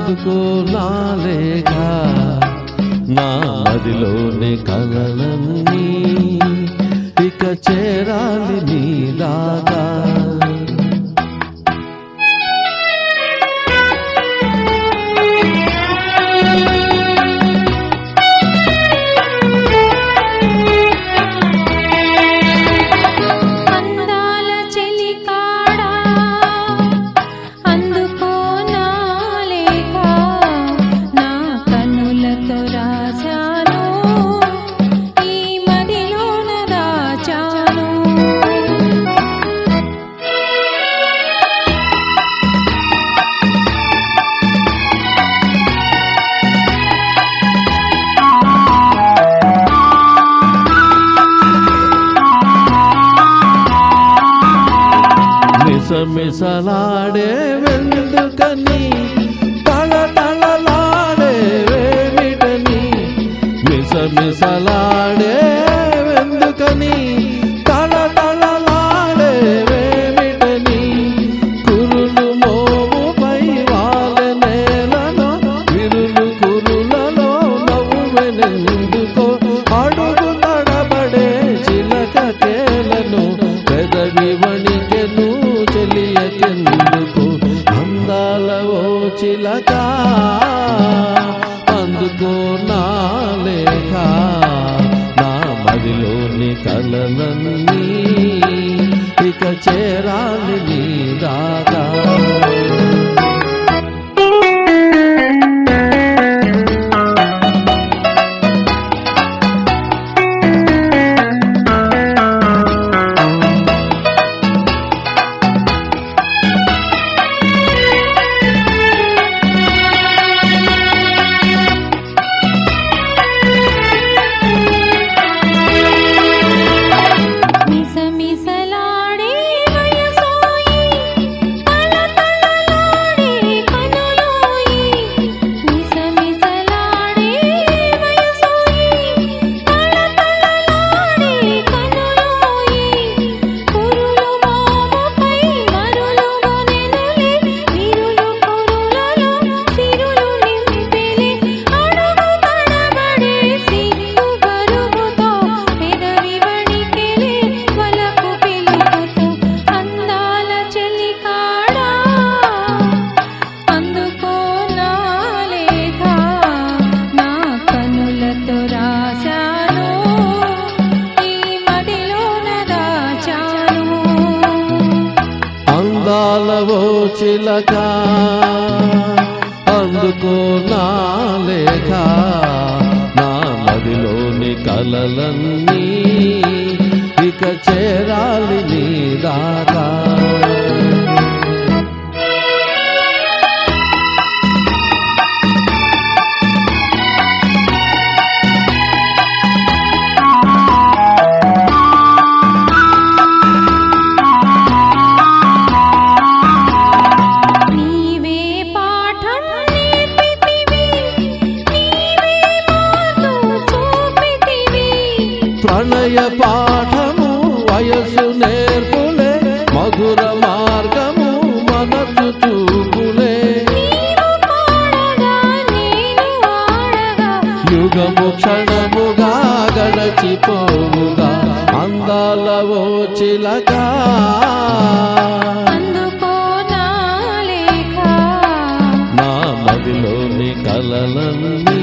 అందుకో నా లేఖ, నా మదిలోని కలలన్నీ ఇక చేరాలి నీ దాకా. మిసమిసలాడే వెందుకని, తళతళలాడే వేమిటని, మిసమిసలాడే వెందుకని, తళతళలాడే వేమిటని, కురులు మోముపై వాలె నేలలో విరులు కురులలో నవ్వెనెందుకో, అడుగు తడబడే చిలక కేలను పెదవి వణికెను చెలియకెందుకు. అందాల ఓ చిలక అందుకో నా లేఖ, నా మదిలోని కలలన్నీ ఇక చేరాలి నీ దాకా. అందాలవో చిలక అందుకో నా లేఖ, నా మదిలోని కలలన్నీ ఇక చేరాలి నీ దాకా. ప్రణయ పాఠము వయసు నేర్పులే, మధుర మార్గము మనసు చూపులే, యుగము క్షణముగా గడచిపోవుగా. అందాలవో చిలక అందుకో నా లేఖ, నా మదిలోని కలలన్నీ